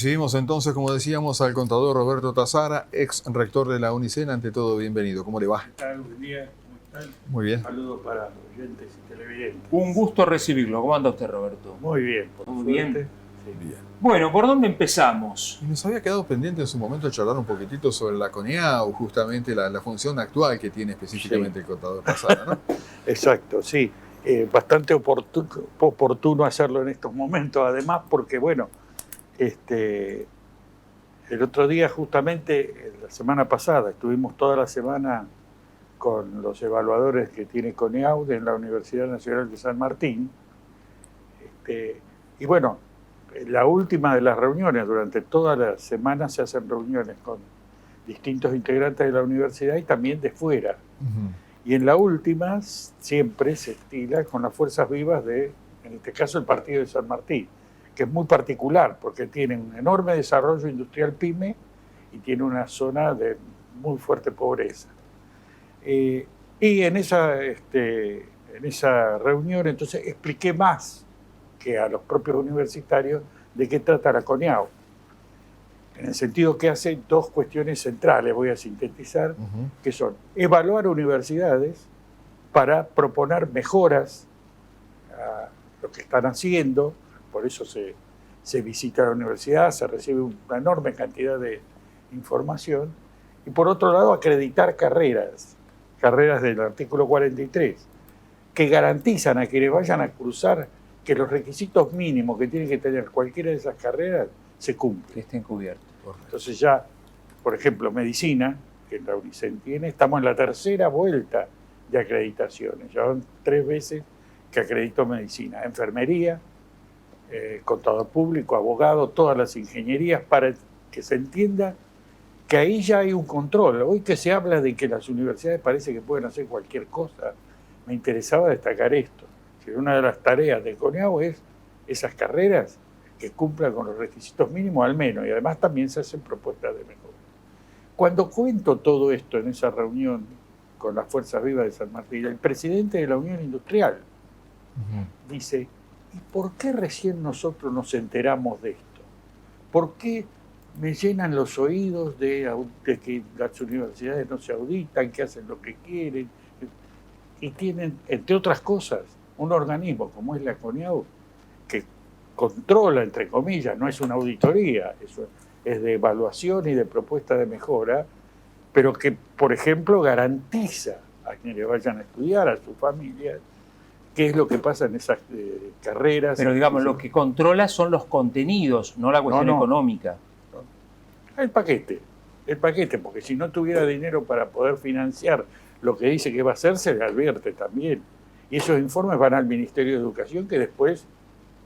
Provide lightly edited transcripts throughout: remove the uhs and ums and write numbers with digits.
Recibimos entonces, como decíamos, al contador Roberto Tazara, ex rector de la UNICEN. Ante todo, bienvenido. ¿Cómo le va? ¿Qué tal? Buen día, ¿cómo están? Muy bien. Saludos para oyentes y televidentes. Un gusto recibirlo. ¿Cómo anda usted, Roberto? Muy bien, por Muy suerte. bien. Sí. Bien. Bueno, ¿por dónde empezamos? Y nos había quedado pendiente en su momento de charlar un poquitito sobre la CONIAU, justamente la función actual que tiene específicamente el contador Tazara, ¿no? Exacto, sí. Bastante oportuno hacerlo en estos momentos, además, porque, bueno, el otro día, justamente, la semana pasada, estuvimos toda la semana con los evaluadores que tiene CONIAU en la Universidad Nacional de San Martín. Y bueno, la última de las reuniones, durante toda la semana se hacen reuniones con distintos integrantes de la universidad y también de fuera. Y en la última siempre se estila con las fuerzas vivas de, en este caso, el partido de San Martín, que es muy particular porque tiene un enorme desarrollo industrial pyme y tiene una zona de muy fuerte pobreza. Y en esa reunión entonces expliqué más que a los propios universitarios de qué trata la CONIAU, en el sentido que hace dos cuestiones centrales, voy a sintetizar, que son evaluar universidades para proponer mejoras a lo que están haciendo, por eso se visita la universidad, se recibe una enorme cantidad de información, y por otro lado acreditar carreras del artículo 43, que garantizan a quienes vayan a cursar que los requisitos mínimos que tiene que tener cualquiera de esas carreras se cumplen. Que estén cubiertos. Entonces ya, por ejemplo, medicina, que la UNICEN tiene, estamos en la tercera vuelta de acreditaciones. Ya van 3 veces que acreditó medicina. Enfermería, contador público, abogado, todas las ingenierías, para que se entienda que ahí ya hay un control. Hoy que se habla de que las universidades parece que pueden hacer cualquier cosa, me interesaba destacar esto. Una de las tareas de CONIAU es esas carreras que cumplan con los requisitos mínimos al menos, y además también se hacen propuestas de mejora. Cuando cuento todo esto en esa reunión con las Fuerzas Vivas de San Martín, el presidente de la Unión Industrial dice, ¿y por qué recién nosotros nos enteramos de esto? ¿Por qué me llenan los oídos de que las universidades no se auditan, que hacen lo que quieren? Y tienen, entre otras cosas, un organismo como es la CONIAU, que controla, entre comillas, no es una auditoría, eso es de evaluación y de propuesta de mejora, pero que, por ejemplo, garantiza a quienes vayan a estudiar, a sus familias, qué es lo que pasa en esas carreras. Pero digamos, lo que controla son los contenidos, no la cuestión económica. El paquete, porque si no tuviera dinero para poder financiar lo que dice que va a hacer, se le advierte también. Y esos informes van al Ministerio de Educación, que después,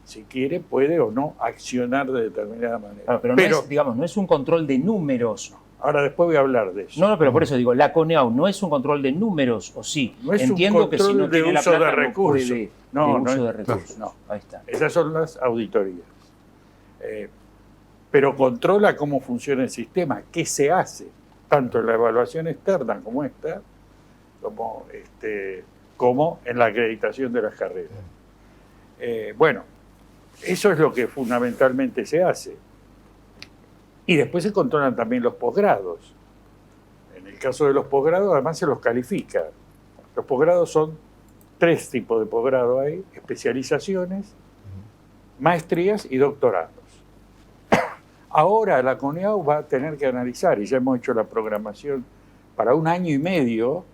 si quiere, puede o no accionar de determinada manera. Claro, pero no es, digamos, no es un control de números. Ahora después voy a hablar de eso. No, pero por eso digo, la CONIAU no es un control de números, ¿o sí? No es Entiendo un que si no control de tiene la uso plata, de recursos. No puede, de uso de recursos. No. Ahí está. Esas son las auditorías. Pero controla cómo funciona el sistema, qué se hace, tanto en la evaluación externa como esta, como en la acreditación de las carreras. Bueno, eso es lo que fundamentalmente se hace. Y después se controlan también los posgrados. En el caso de los posgrados, además se los califica. Los posgrados son 3 tipos de posgrado hay: especializaciones, maestrías y doctorados. Ahora la CONIAU va a tener que analizar, y ya hemos hecho la programación para 1 año y medio,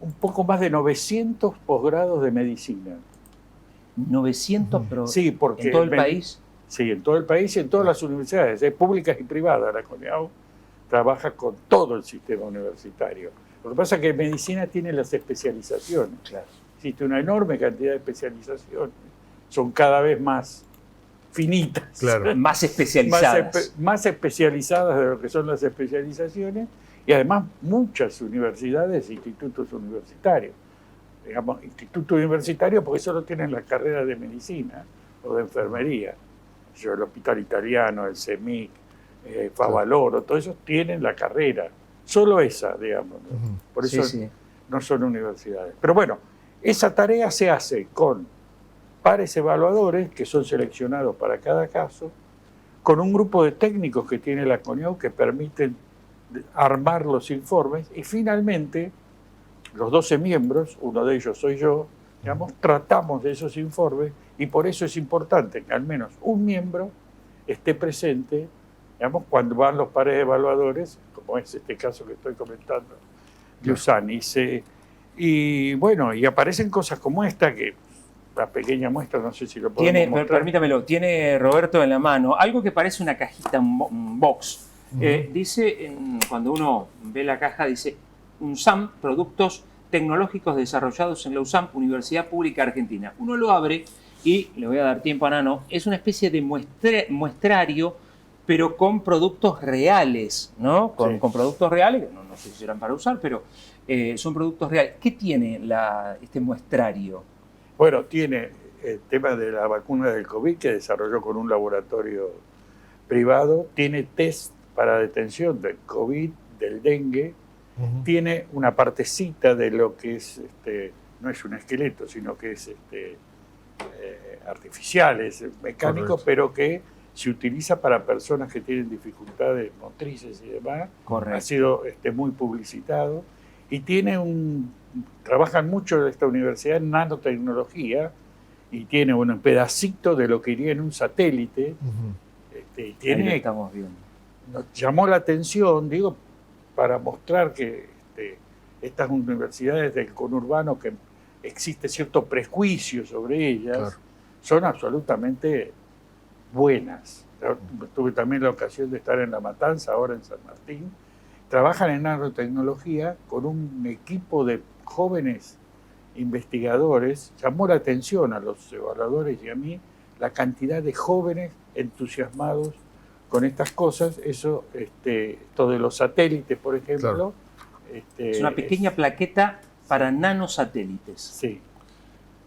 un poco más de 900 posgrados de medicina. 900, pero sí, porque ¿en todo el país? Sí, en todo el país y en todas las universidades, públicas y privadas. La CONIAU trabaja con todo el sistema universitario. Lo que pasa es que medicina tiene las especializaciones. Claro. Existe una enorme cantidad de especializaciones. Son cada vez más finitas. Claro. Más especializadas. Más especializadas de lo que son las especializaciones, y además muchas universidades e institutos universitarios. Digamos, institutos universitarios porque solo tienen la carrera de medicina o de enfermería. El Hospital Italiano, el CEMIC, Favaloro, todos esos tienen la carrera. Solo esa, digamos. Por eso no son universidades. Pero bueno, esa tarea se hace con pares evaluadores que son seleccionados para cada caso, con un grupo de técnicos que tiene la CONIAU que permiten armar los informes y finalmente los 12 miembros, uno de ellos soy yo, digamos, tratamos de esos informes y por eso es importante que al menos un miembro esté presente, digamos, cuando van los pares evaluadores, como es este caso que estoy comentando de USANI. Y bueno, y aparecen cosas como esta, que la pequeña muestra, no sé si lo podemos mostrar. Permítamelo, tiene Roberto en la mano algo que parece una cajita, un box. Dice, cuando uno ve la caja, dice UNSAM, productos tecnológicos desarrollados en la USAM, Universidad Pública Argentina. Uno lo abre y, le voy a dar tiempo a Nano, es una especie de muestrario, pero con productos reales, ¿no? Con productos reales, no sé si serán para usar, pero son productos reales. ¿Qué tiene este muestrario? Bueno, tiene el tema de la vacuna del COVID que desarrolló con un laboratorio privado, tiene test para detención del COVID, del dengue, tiene una partecita de lo que es, no es un esqueleto, sino que es artificial, es mecánico, correcto, pero que se utiliza para personas que tienen dificultades motrices y demás. Correcto. Ha sido muy publicitado y trabajan mucho en esta universidad en nanotecnología y tiene un pedacito de lo que iría en un satélite. Ahí lo estamos viendo. Nos llamó la atención, digo, para mostrar que estas universidades del conurbano, que existe cierto prejuicio sobre ellas, claro, son absolutamente buenas. Yo tuve también la ocasión de estar en La Matanza, ahora en San Martín. Trabajan en nanotecnología con un equipo de jóvenes investigadores. Llamó la atención a los evaluadores y a mí la cantidad de jóvenes entusiasmados con estas cosas. Eso, esto de los satélites, por ejemplo. Claro. Es una pequeña plaqueta para nanosatélites. Sí.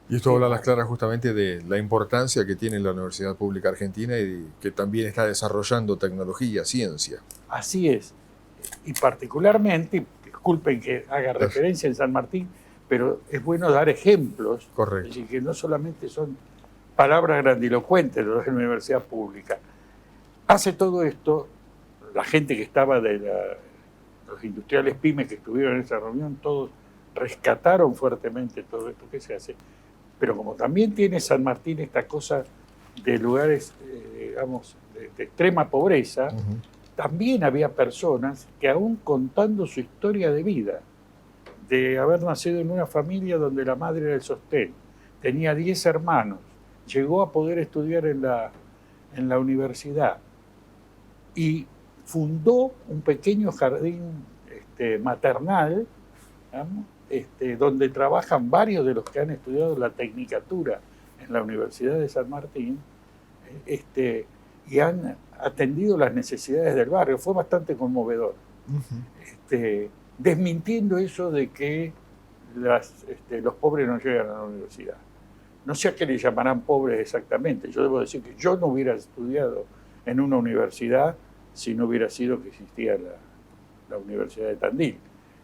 Y esto habla a las claras justamente de la importancia que tiene la Universidad Pública Argentina y que también está desarrollando tecnología, ciencia. Así es. Y particularmente, disculpen que haga referencia en San Martín, pero es bueno dar ejemplos. Correcto. Es decir, que no solamente son palabras grandilocuentes de la universidad pública. Hace todo esto, la gente que estaba los industriales pymes que estuvieron en esa reunión, todos rescataron fuertemente todo esto que se hace. Pero como también tiene San Martín esta cosa de lugares, digamos, de extrema pobreza, también había personas que aún contando su historia de vida, de haber nacido en una familia donde la madre era el sostén, tenía 10 hermanos, llegó a poder estudiar en la universidad y fundó un pequeño jardín maternal, digamos, donde trabajan varios de los que han estudiado la tecnicatura en la Universidad de San Martín, y han atendido las necesidades del barrio. Fue bastante conmovedor. Desmintiendo eso de que los pobres no llegan a la universidad. No sé a qué le llamarán pobres exactamente. Yo debo decir que yo no hubiera estudiado en una universidad si no hubiera sido que existía la Universidad de Tandil.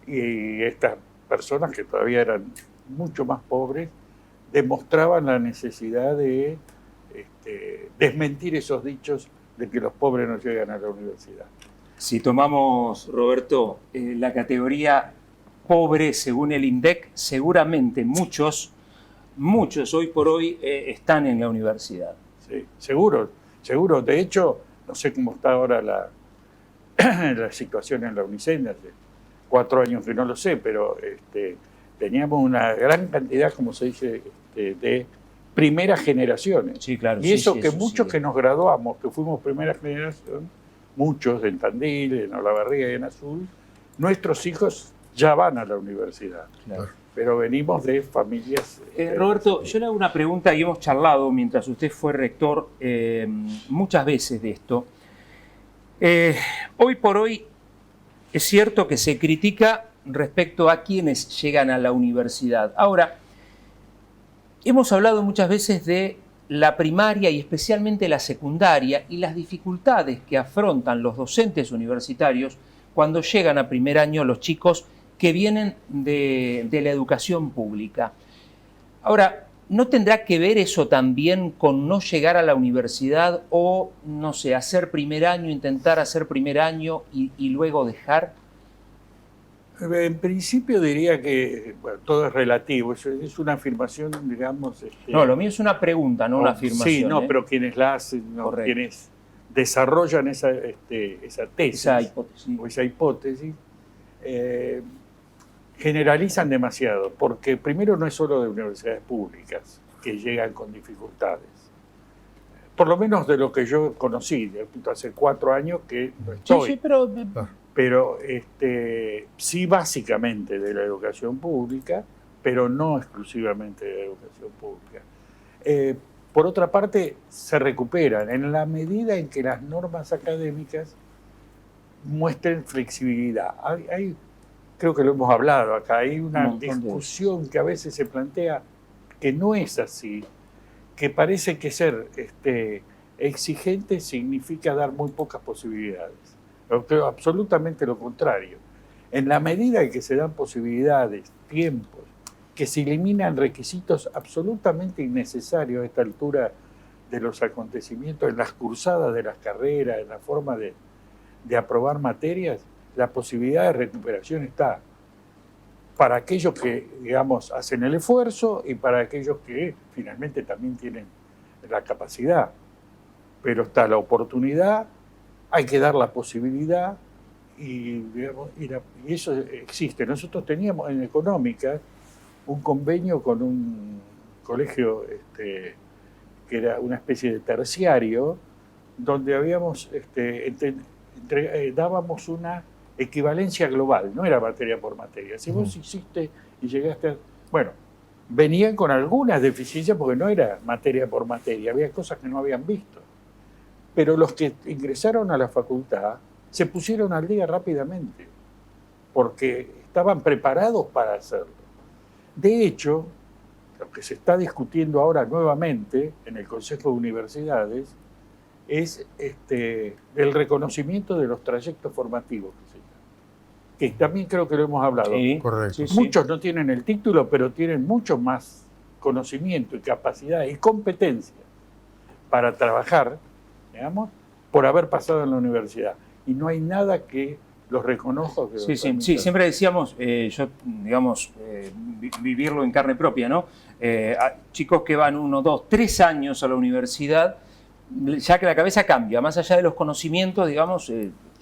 Y estas personas, que todavía eran mucho más pobres, demostraban la necesidad de desmentir esos dichos de que los pobres no llegan a la universidad. Si tomamos, Roberto, la categoría pobre según el INDEC, seguramente muchos hoy por hoy están en la universidad. Sí, seguro. De hecho, no sé cómo está ahora la situación en la UNICEN, hace 4 años que no lo sé, pero teníamos una gran cantidad, como se dice, de primeras generaciones. Sí, claro. Y eso que muchos que nos graduamos, que fuimos primera generación, muchos en Tandil, en Olavarría y en Azul, nuestros hijos ya van a la universidad. Claro. Pero venimos de familias... Roberto, yo le hago una pregunta y hemos charlado mientras usted fue rector muchas veces de esto. Hoy por hoy es cierto que se critica respecto a quienes llegan a la universidad. Ahora, hemos hablado muchas veces de la primaria y especialmente la secundaria y las dificultades que afrontan los docentes universitarios cuando llegan a primer año los chicos que vienen de la educación pública. Ahora, ¿No tendrá que ver eso también con no llegar a la universidad o, no sé, hacer primer año, intentar hacer primer año y luego dejar? En principio diría que bueno, todo es relativo, es una afirmación, digamos... No, lo mío es una pregunta, no una afirmación. Sí, no, pero quienes la hacen, ¿no? Quienes desarrollan esa tesis, esa hipótesis, o esa hipótesis generalizan demasiado, porque primero no es solo de universidades públicas que llegan con dificultades. Por lo menos de lo que yo conocí, hace 4 años que no estoy. Sí, pero sí básicamente de la educación pública, pero no exclusivamente de la educación pública. Por otra parte, se recuperan en la medida en que las normas académicas muestren flexibilidad. Creo que lo hemos hablado acá, hay una discusión que a veces se plantea que no es así, que parece que ser exigente significa dar muy pocas posibilidades. Creo absolutamente lo contrario. En la medida en que se dan posibilidades, tiempos, que se eliminan requisitos absolutamente innecesarios a esta altura de los acontecimientos, en las cursadas de las carreras, en la forma de aprobar materias, la posibilidad de recuperación está para aquellos que, digamos, hacen el esfuerzo y para aquellos que finalmente también tienen la capacidad. Pero está la oportunidad, hay que dar la posibilidad y, digamos, y eso existe. Nosotros teníamos en Económica un convenio con un colegio que era una especie de terciario, donde habíamos dábamos una equivalencia global, no era materia por materia. Si vos hiciste y llegaste a... Bueno, venían con algunas deficiencias porque no era materia por materia, había cosas que no habían visto. Pero los que ingresaron a la facultad se pusieron al día rápidamente, porque estaban preparados para hacerlo. De hecho, lo que se está discutiendo ahora nuevamente en el Consejo de Universidades es el reconocimiento de los trayectos formativos, que también creo que lo hemos hablado. Sí, correcto. Muchos no tienen el título, pero tienen mucho más conocimiento y capacidad y competencia para trabajar, digamos, por haber pasado en la universidad. Y no hay nada que los reconozca. Sí, siempre decíamos, vivirlo en carne propia, ¿no? Chicos que van 1, 2, 3 años a la universidad, ya que la cabeza cambia, más allá de los conocimientos, digamos,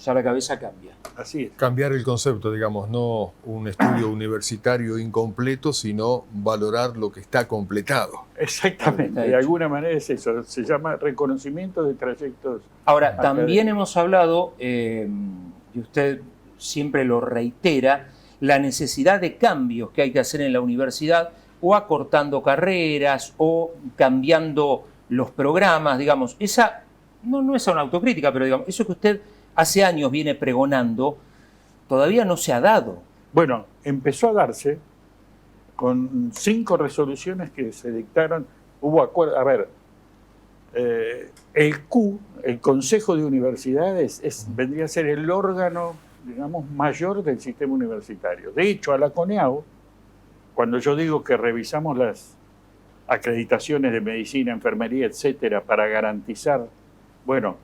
ya la cabeza cambia. Así es. Cambiar el concepto, digamos, no un estudio universitario incompleto, sino valorar lo que está completado. Exactamente, de alguna manera es eso, se llama reconocimiento de trayectos. Ahora, también hemos hablado, y usted siempre lo reitera, la necesidad de cambios que hay que hacer en la universidad, o acortando carreras, o cambiando los programas, digamos. Esa no es una autocrítica, pero digamos, eso que usted hace años viene pregonando, todavía no se ha dado. Bueno, empezó a darse con 5 resoluciones que se dictaron. Hubo acuerdo. A ver, el Consejo de Universidades, vendría a ser el órgano, digamos, mayor del sistema universitario. De hecho, a la CONEAU, cuando yo digo que revisamos las acreditaciones de medicina, enfermería, etcétera, para garantizar, bueno,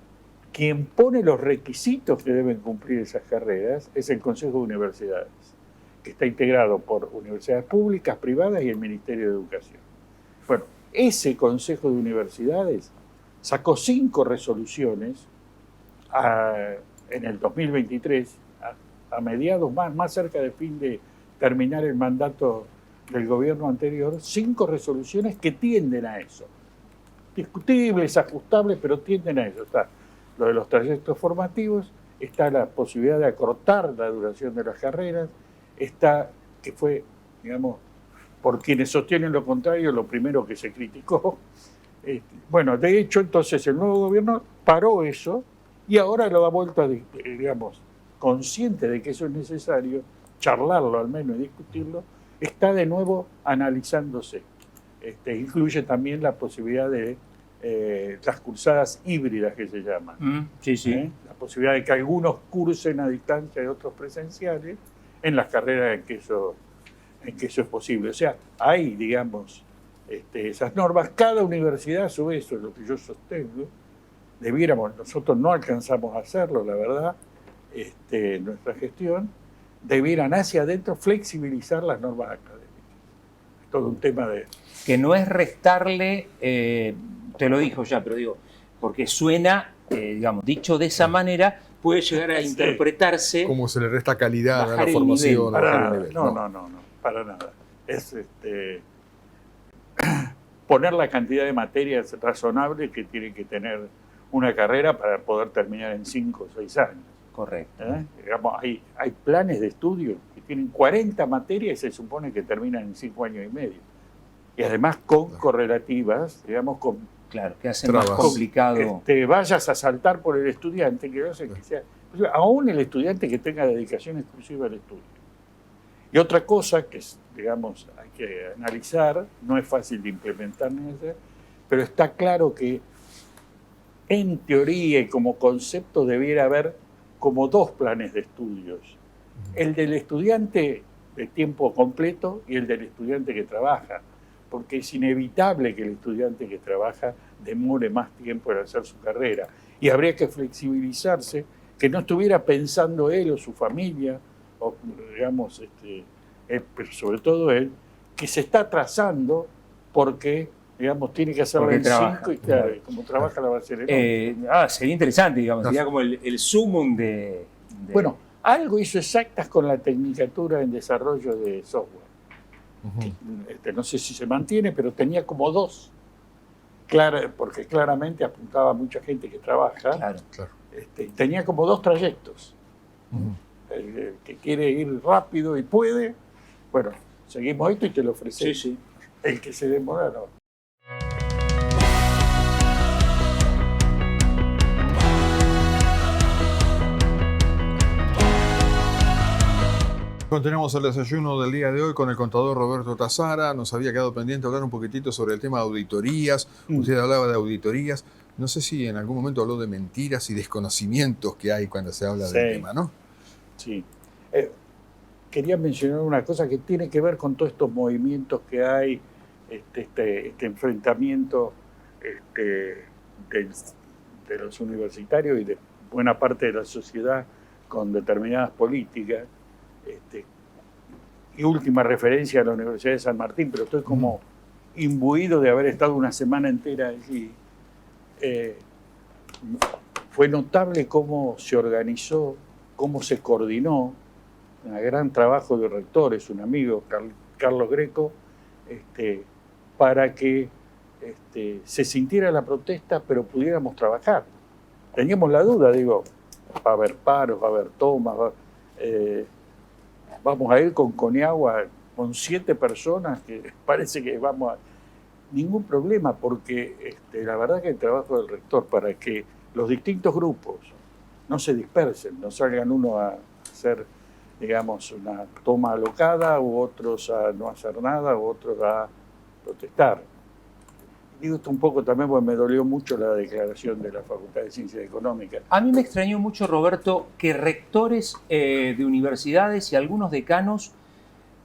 quien pone los requisitos que deben cumplir esas carreras es el Consejo de Universidades, que está integrado por universidades públicas, privadas y el Ministerio de Educación. Bueno, ese Consejo de Universidades sacó 5 resoluciones en el 2023, a mediados más cerca del fin de terminar el mandato del gobierno anterior, 5 resoluciones que tienden a eso. Discutibles, ajustables, pero tienden a eso. Está lo de los trayectos formativos, está la posibilidad de acortar la duración de las carreras, está, que fue, digamos, por quienes sostienen lo contrario, lo primero que se criticó. Bueno, de hecho, entonces el nuevo gobierno paró eso y ahora lo ha vuelto a, digamos, consciente de que eso es necesario, charlarlo al menos y discutirlo, está de nuevo analizándose. Incluye también la posibilidad de las cursadas híbridas que se llaman. La posibilidad de que algunos cursen a distancia y otros presenciales en las carreras en que eso es posible. O sea, hay, digamos, esas normas. Cada universidad, a su vez, eso es lo que yo sostengo, nosotros no alcanzamos a hacerlo, la verdad, en nuestra gestión, debieran hacia adentro flexibilizar las normas académicas. Es todo un tema de... Que no es restarle, te lo dijo ya, pero digo, porque suena, digamos, dicho de esa manera, puede llegar a interpretarse... Como se le resta calidad a la el formación. nivel. Bajar el nivel. No, para nada. Es poner la cantidad de materias razonables que tiene que tener una carrera para poder terminar en 5 o 6 años. Correcto. Digamos, hay planes de estudio que tienen 40 materias y se supone que terminan en 5 años y medio. Y además con correlativas, digamos, con... Claro, que hace más complicado. Vayas a saltar por el estudiante, que hace que sea... Aún el estudiante que tenga dedicación exclusiva al estudio. Y otra cosa que, digamos, hay que analizar, no es fácil de implementar ni hacer, pero está claro que en teoría y como concepto debiera haber como 2 planes de estudios. El del estudiante de tiempo completo y el del estudiante que trabaja, porque es inevitable que el estudiante que trabaja demore más tiempo en hacer su carrera. Y habría que flexibilizarse, que no estuviera pensando él o su familia, o digamos, pero sobre todo él, que se está atrasando porque, digamos, tiene que hacerlo en 5 y claro, como trabaja la va a hacer en 8. Sería interesante, digamos, sería como el sumum de... Bueno, algo hizo Exactas con la Tecnicatura en Desarrollo de Software. No sé si se mantiene, pero tenía como 2. Porque claramente apuntaba a mucha gente que trabaja. Claro. Tenía como 2 trayectos. El que quiere ir rápido y puede, bueno, seguimos esto y te lo ofrecemos. Sí. El que se demora, no. Continuamos el desayuno del día de hoy con el contador Roberto Tazara. Nos había quedado pendiente hablar un poquitito sobre el tema de auditorías. Usted hablaba de auditorías. No sé si en algún momento habló de mentiras y desconocimientos que hay cuando se habla del tema, ¿no? Sí. Quería mencionar una cosa que tiene que ver con todos estos movimientos que hay, este enfrentamiento de los universitarios y de buena parte de la sociedad con determinadas políticas. Y última referencia a la Universidad de San Martín, pero estoy como imbuido de haber estado una semana entera allí. Fue notable cómo se organizó, cómo se coordinó, un gran trabajo de rectores, un amigo, Carlos Greco, para que se sintiera la protesta, pero pudiéramos trabajar. Teníamos la duda, digo, va a haber paros, va a haber tomas, vamos a ir con Coniagua con 7 personas, que parece que vamos a... Ningún problema, porque la verdad que el trabajo del rector para que los distintos grupos no se dispersen, no salgan uno a hacer, digamos, una toma alocada, u otros a no hacer nada, u otros a protestar. Digo esto un poco también porque me dolió mucho la declaración de la Facultad de Ciencias Económicas. A mí me extrañó mucho, Roberto, que rectores de universidades y algunos decanos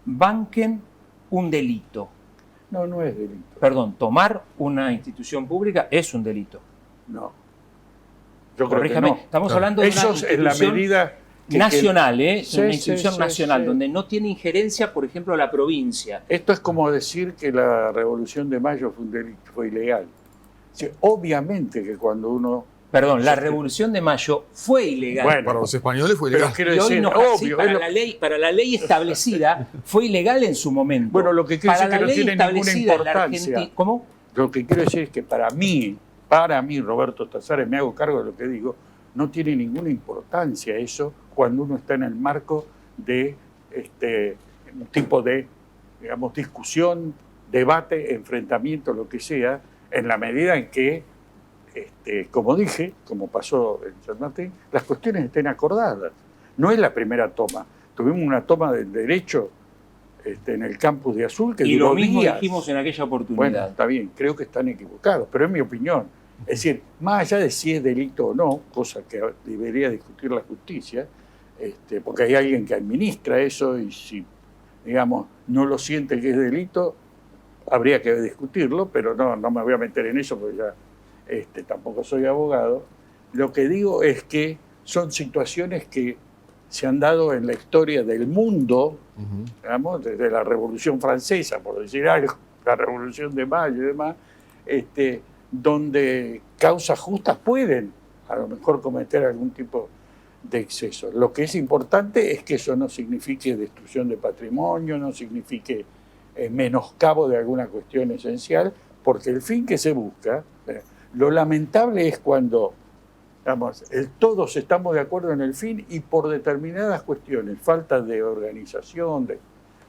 banquen un delito. No, no es delito. Perdón, tomar una institución pública es un delito. No. Yo creo Corríjame, que no. Estamos hablando de una Eso es la institución medida nacional, es Sí, una sí, institución sí, nacional, sí. donde no tiene injerencia, por ejemplo, la provincia. Esto es como decir que la Revolución de Mayo fue un delito, fue ilegal. Sí, obviamente que cuando uno... Perdón, la Revolución de Mayo fue ilegal. Bueno, Para los españoles fue pero ilegal. quiero Y hoy decir, no, sí, obvio. para la ley establecida fue ilegal en su momento. Bueno, lo que quiero decir Para es que la no ley tiene ninguna establecida en la importancia. Argentina- ¿Cómo? Lo que quiero decir es que para mí, Roberto Tazares, me hago cargo de lo que digo, no tiene ninguna importancia eso cuando uno está en el marco de un tipo de, digamos, discusión, debate, enfrentamiento, lo que sea, en la medida en que, como dije, como pasó en San Martín, las cuestiones estén acordadas. No es la primera toma. Tuvimos una toma del derecho en el campus de Azul que Y duró lo mismo días. dijimos en aquella Bueno, oportunidad. está bien, creo que están equivocados, pero es mi opinión. Es decir, más allá de si es delito o no, cosa que debería discutir la justicia, porque hay alguien que administra eso y si, digamos, no lo siente que es delito, habría que discutirlo, pero no me voy a meter en eso porque ya tampoco soy abogado. Lo que digo es que son situaciones que se han dado en la historia del mundo, digamos, desde la Revolución Francesa, por decir algo, la Revolución de Mayo y demás, donde causas justas pueden a lo mejor cometer algún tipo de exceso. Lo que es importante es que eso no signifique destrucción de patrimonio, no signifique menoscabo de alguna cuestión esencial, porque el fin que se busca, lo lamentable es cuando, digamos, todos estamos de acuerdo en el fin y por determinadas cuestiones, falta de organización, de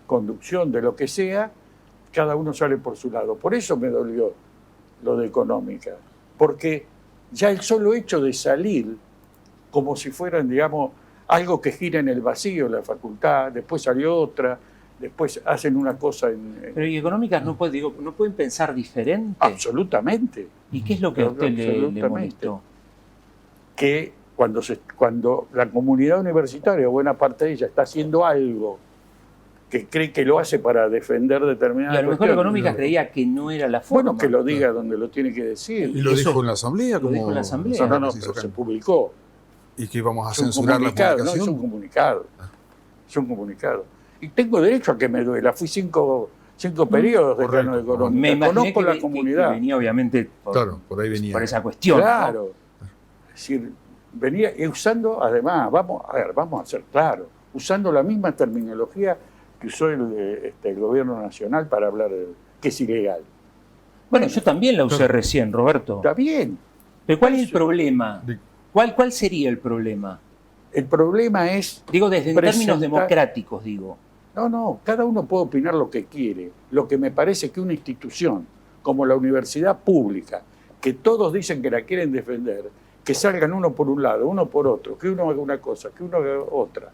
conducción, de lo que sea, cada uno sale por su lado. Por eso me dolió lo de económica, porque ya el solo hecho de salir como si fueran, digamos, algo que gira en el vacío, la facultad, después salió otra, después hacen una cosa Pero y económicas no pueden pensar diferente. Absolutamente. ¿Y qué es lo que a usted le molestó? Que cuando la comunidad universitaria, buena parte de ella, está haciendo algo que cree que lo hace para defender determinadas Y a lo mejor cuestiones, Económicas creía que no era la forma. bueno, que lo diga donde lo tiene que decir. Y lo dijo en la asamblea. Lo dijo en la asamblea. No, pero se publicó. ¿Y que íbamos a Es un censurar la comunicado, publicación? ¿no? Es un comunicado. Es un comunicado. Y tengo derecho a que me duela. Fui cinco periodos de correcto. plano de económica. Me imaginé Conozco la que comunidad. venía obviamente Claro, por ahí venía. por esa cuestión. Claro. Es decir, venía usando, además, vamos a ser claros, usando la misma terminología que usó el gobierno nacional para hablar de que es ilegal. Bueno, yo también la usé recién, Roberto. Está bien. Pero ¿cuál es el problema? ¿Cuál sería el problema? El problema es... Digo, desde en términos democráticos, digo. No, cada uno puede opinar lo que quiere. Lo que me parece que una institución como la universidad pública, que todos dicen que la quieren defender, que salgan uno por un lado, uno por otro, que uno haga una cosa, que uno haga otra,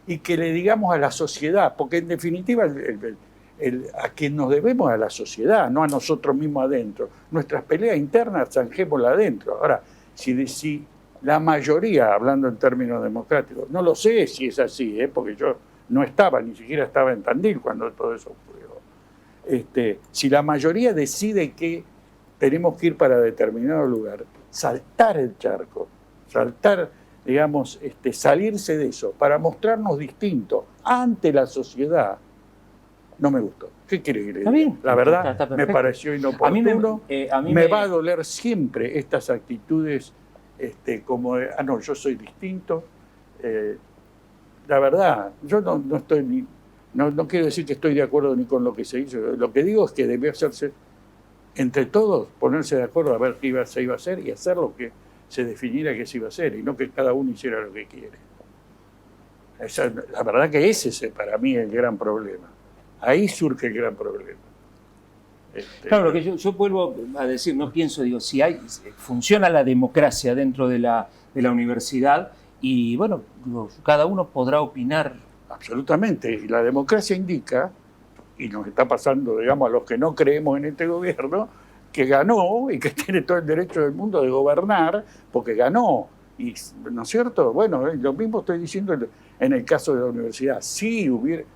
y que le digamos a la sociedad, porque en definitiva a quien nos debemos a la sociedad, no a nosotros mismos adentro. Nuestras peleas internas zanjémoslas adentro. Ahora, si la mayoría, hablando en términos democráticos, no lo sé si es así, porque yo no estaba, ni siquiera estaba en Tandil cuando todo eso ocurrió. Si la mayoría decide que tenemos que ir para determinado lugar, saltar el charco, digamos, salirse de eso, para mostrarnos distintos ante la sociedad, no me gustó. ¿Qué quiere que le diga? La verdad, está me pareció inoportuno. Me va a doler siempre estas actitudes como de, no, yo soy distinto. La verdad, yo no estoy no quiero decir que estoy de acuerdo ni con lo que se hizo. Lo que digo es que debió hacerse entre todos, ponerse de acuerdo a ver qué se iba a hacer y hacer lo que se definiera que se iba a hacer, y no que cada uno hiciera lo que quiere. La verdad que ese es para mí el gran problema. Ahí surge el gran problema. Claro, lo que yo vuelvo a decir, no pienso, digo, si funciona la democracia dentro de la universidad y, bueno, cada uno podrá opinar. Absolutamente. Y la democracia indica, y nos está pasando, digamos, a los que no creemos en este gobierno, que ganó y que tiene todo el derecho del mundo de gobernar, porque ganó. Y, ¿no es cierto? Bueno, lo mismo estoy diciendo en el caso de la universidad. Sí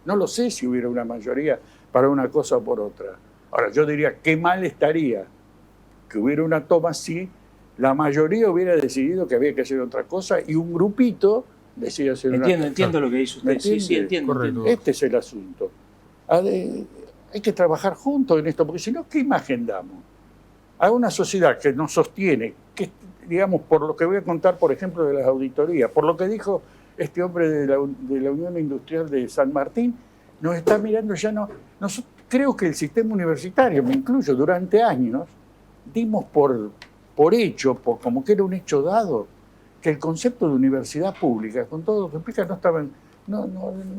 no lo sé si hubiera una mayoría para una cosa o por otra. Ahora, yo diría, qué mal estaría que hubiera una toma si la mayoría hubiera decidido que había que hacer otra cosa y un grupito decide hacer una cosa. Entiendo lo que dice usted. Sí, entiendo. Este es el asunto. Hay que trabajar juntos en esto, porque si no, ¿qué imagen damos? A una sociedad que nos sostiene, que, digamos, por lo que voy a contar, por ejemplo, de las auditorías, por lo que dijo este hombre de la Unión Industrial de San Martín, nos está mirando ya no. Creo que el sistema universitario, me incluyo, durante años, dimos por hecho, como que era un hecho dado, que el concepto de universidad pública, con todo lo que implica, no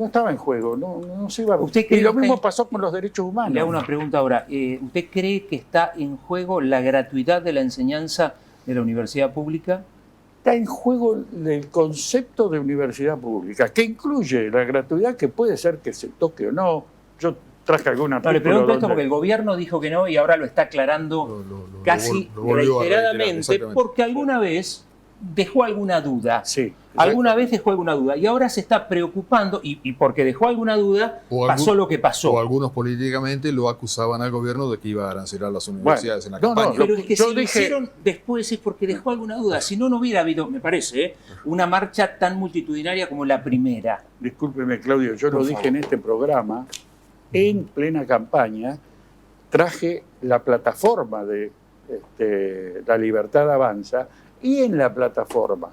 estaba en juego, no se iba a... Y lo mismo pasó con los derechos humanos. Le hago una pregunta ahora. ¿Usted cree que está en juego la gratuidad de la enseñanza de la universidad pública? Está en juego el concepto de universidad pública, que incluye la gratuidad, que puede ser que se toque o no. Yo traje alguna... No, le pregunto esto porque el gobierno dijo que no y ahora lo está aclarando casi reiteradamente, porque alguna vez dejó alguna duda. Sí. Alguna vez dejó alguna duda y ahora se está preocupando y porque dejó alguna duda pasó lo que pasó. O algunos políticamente lo acusaban al gobierno de que iba a arancelar las universidades en la campaña. Pero es que si lo hicieron después es porque dejó alguna duda. Si no, no hubiera habido, me parece, una marcha tan multitudinaria como la primera. Discúlpeme, Claudio, yo lo dije en este programa, en plena campaña, traje la plataforma de La Libertad Avanza, y en la plataforma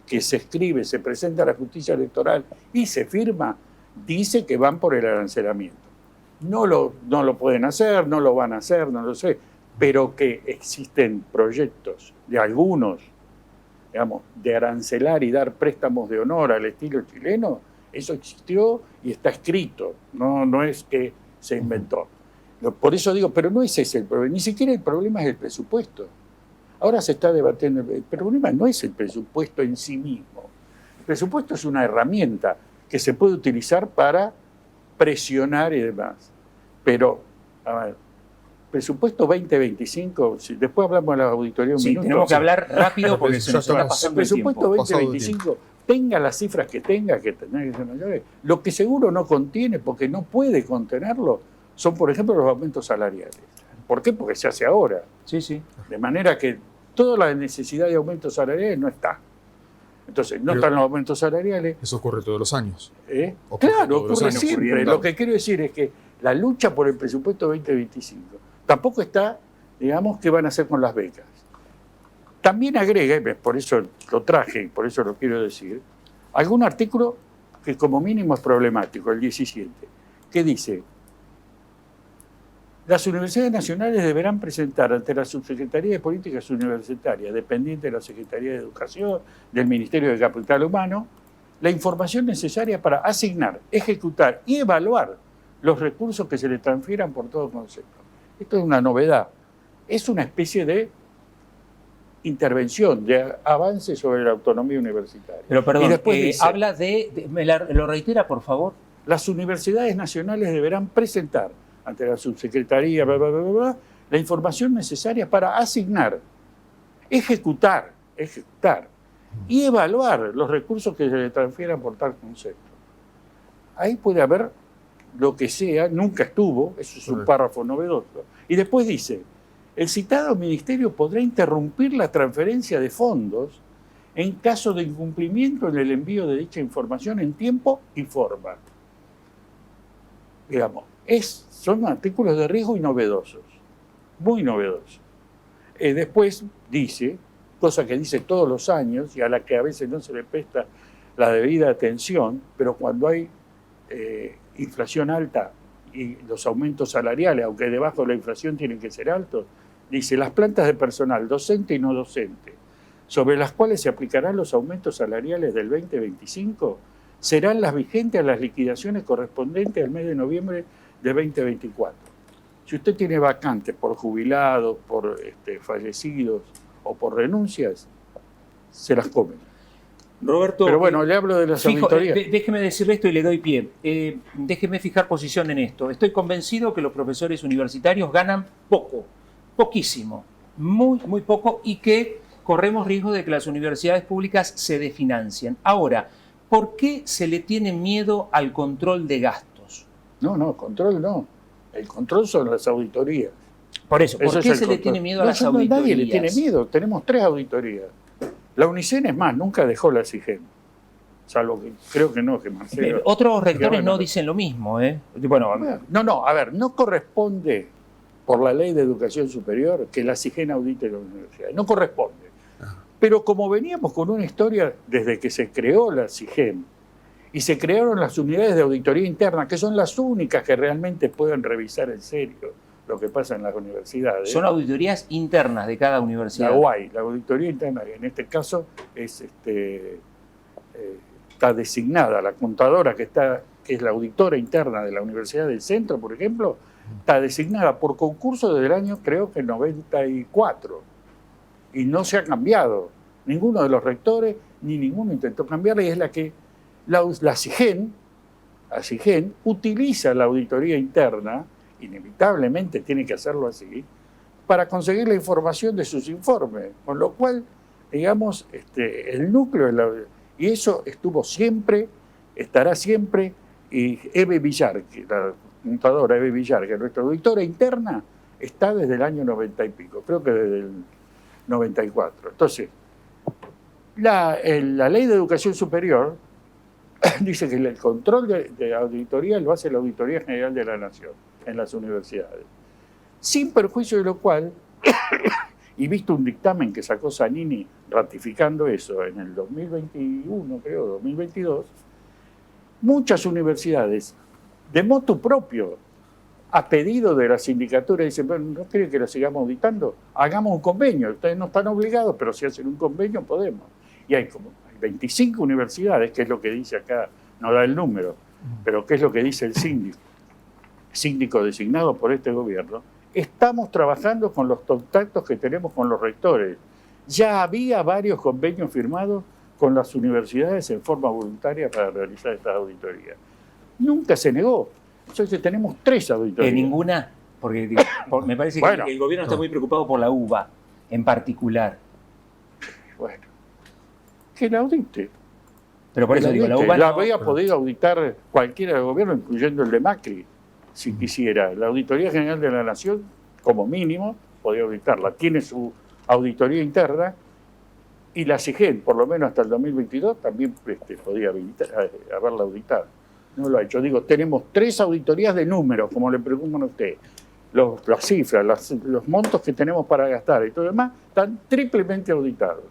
que se escribe, se presenta a la justicia electoral y se firma, dice que van por el arancelamiento. No lo pueden hacer, no lo van a hacer, no lo sé, pero que existen proyectos de algunos, digamos, de arancelar y dar préstamos de honor al estilo chileno, eso existió y está escrito, no es que se inventó. Por eso digo, pero no es ese el problema, ni siquiera el problema es el presupuesto. Ahora se está debatiendo, el problema no es el presupuesto en sí mismo. El presupuesto es una herramienta que se puede utilizar para presionar y demás. Pero, a ver, presupuesto 2025, después hablamos de la auditoría un minuto. Tenemos que hablar rápido porque se nos está pasando el tiempo. El presupuesto 2025, tenga las cifras que tenga, que tener que ser mayores. Lo que seguro no contiene, porque no puede contenerlo, son, por ejemplo, los aumentos salariales. ¿Por qué? Porque se hace ahora. Sí. De manera que toda la necesidad de aumentos salariales no está. Entonces, no están los aumentos salariales. Eso ocurre todos los años. Claro, ocurre siempre. Lo que quiero decir es que la lucha por el presupuesto 2025 tampoco está, digamos, qué van a hacer con las becas. También agrega, por eso lo traje y por eso lo quiero decir, algún artículo que como mínimo es problemático, el 17, que dice: las universidades nacionales deberán presentar ante la Subsecretaría de Políticas Universitarias, dependiente de la Secretaría de Educación, del Ministerio de Capital Humano, la información necesaria para asignar, ejecutar y evaluar los recursos que se le transfieran por todo concepto. Esto es una novedad. Es una especie de intervención, de avance sobre la autonomía universitaria. Pero perdón, y después dice, habla ¿lo reitera, por favor? Las universidades nacionales deberán presentar ante la subsecretaría, la información necesaria para asignar, ejecutar y evaluar los recursos que se le transfieran por tal concepto. Ahí puede haber lo que sea, nunca estuvo, eso es un párrafo novedoso. Y después dice: el citado ministerio podrá interrumpir la transferencia de fondos en caso de incumplimiento en el envío de dicha información en tiempo y forma. Digamos, son artículos de riesgo y novedosos, muy novedosos. Después dice, cosa que dice todos los años y a la que a veces no se le presta la debida atención, pero cuando hay inflación alta y los aumentos salariales, aunque debajo de la inflación tienen que ser altos, dice: las plantas de personal docente y no docente, sobre las cuales se aplicarán los aumentos salariales del 2025, serán las vigentes a las liquidaciones correspondientes al mes de noviembre de 2024. Si usted tiene vacantes por jubilados, por fallecidos o por renuncias, se las comen. Roberto, pero bueno, le hablo de las auditorías. Déjeme decirle esto y le doy pie. Déjeme fijar posición en esto. Estoy convencido que los profesores universitarios ganan poco, poquísimo, muy poco, y que corremos riesgo de que las universidades públicas se desfinancien. Ahora, ¿por qué se le tiene miedo al control de gastos? No, control no. El control son las auditorías. Por eso, ¿por qué se le tiene miedo a las auditorías? Nadie le tiene miedo. Tenemos 3 auditorías. La UNICEN, es más, nunca dejó la SIGEM. Salvo que creo que no, que Marcelo. Otros rectores no dicen lo mismo, ¿eh? Bueno, no corresponde por la Ley de Educación Superior que la SIGEM audite las universidades. No corresponde. Pero como veníamos con una historia desde que se creó la SIGEM y se crearon las unidades de auditoría interna, que son las únicas que realmente pueden revisar en serio lo que pasa en las universidades. Son auditorías internas de cada universidad. La UAI, la auditoría interna, en este caso es está designada la contadora que es la auditora interna de la Universidad del Centro, por ejemplo, está designada por concurso desde el año, creo que 94, y no se ha cambiado. Ninguno de los rectores ni ninguno intentó cambiarla, y es la que la SIGEM utiliza la auditoría interna, inevitablemente tiene que hacerlo así, para conseguir la información de sus informes, con lo cual digamos, el núcleo de la... Y eso estuvo siempre, estará siempre, y Eve Villar, la contadora Eve Villar, que es nuestra auditora interna, está desde el año 90 y pico, creo que desde el 94. Entonces, la Ley de Educación Superior dice que el control de auditoría lo hace la Auditoría General de la Nación en las universidades. Sin perjuicio de lo cual, y visto un dictamen que sacó Zanini ratificando eso en el 2021, creo, 2022, muchas universidades, de motu propio, a pedido de la sindicatura, dicen, bueno, ¿no quieren que la sigamos auditando? Hagamos un convenio. Ustedes no están obligados, pero si hacen un convenio podemos. Y hay como 25 universidades, que es lo que dice acá, no da el número, pero que es lo que dice el síndico designado por este gobierno. Estamos trabajando con los contactos que tenemos con los rectores. Ya había varios convenios firmados con las universidades en forma voluntaria para realizar estas auditorías. Nunca se negó. Entonces tenemos 3 auditorías. Ninguna, porque me parece Bueno, que el gobierno está muy preocupado por la UBA en particular. Bueno, que la audite. Pero por eso digo, la UBA la no... había podido auditar cualquiera del gobierno, incluyendo el de Macri, si quisiera. La Auditoría General de la Nación, como mínimo, podía auditarla. Tiene su auditoría interna y la CIGEN, por lo menos hasta el 2022, también podía haberla auditado. No lo ha hecho. Digo, tenemos 3 auditorías de números, como le preguntan a usted. Las cifras, los montos que tenemos para gastar y todo lo demás están triplemente auditados.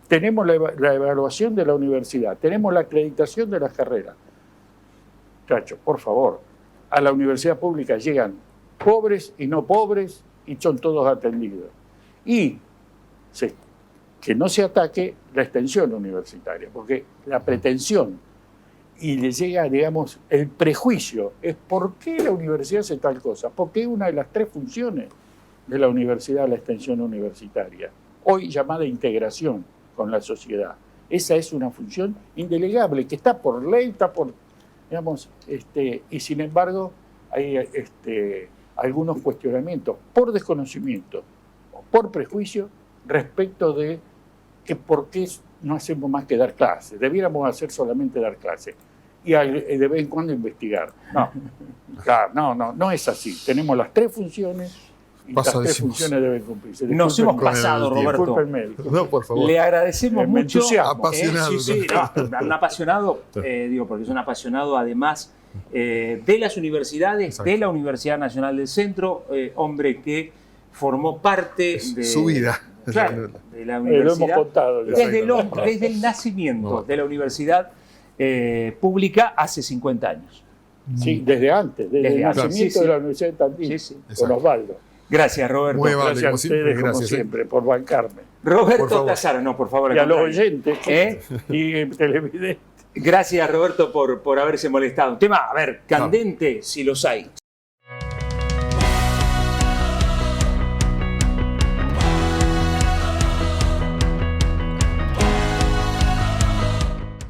Tenemos la evaluación de la universidad, tenemos la acreditación de las carreras. Muchachos, por favor, a la universidad pública llegan pobres y no pobres y son todos atendidos. Y que no se ataque la extensión universitaria, porque la pretensión y le llega, digamos, el prejuicio es ¿por qué la universidad hace tal cosa? Porque es una de las 3 funciones de la universidad, la extensión universitaria, hoy llamada integración con la sociedad. Esa es una función indelegable, que está por ley, está por, digamos, y sin embargo hay algunos cuestionamientos por desconocimiento o por prejuicio respecto de que por qué no hacemos más que dar clases. Debiéramos hacer solamente dar clases y de vez en cuando investigar. No, claro, no es así. Tenemos las 3 funciones y las 3 funciones deben cumplirse. Nos hemos pasado, Roberto. No, por favor. Le agradecemos mucho. Apasionado. Sí, un apasionado, digo, porque es un apasionado además de las universidades, exacto, de la Universidad Nacional del Centro, hombre que formó parte de su vida. Claro, de la universidad. Lo hemos contado ya. Desde el nacimiento de la universidad pública hace 50 años. Sí, desde antes, desde el nacimiento de la Universidad de Tandil, con Osvaldo. Gracias, Roberto. Muy amable, gracias a ustedes, como siempre, por bancarme. Roberto Tazara, no, por favor. Y a los oyentes y televidentes. Gracias, Roberto, por haberse molestado. Un tema, a ver, candente, si los hay.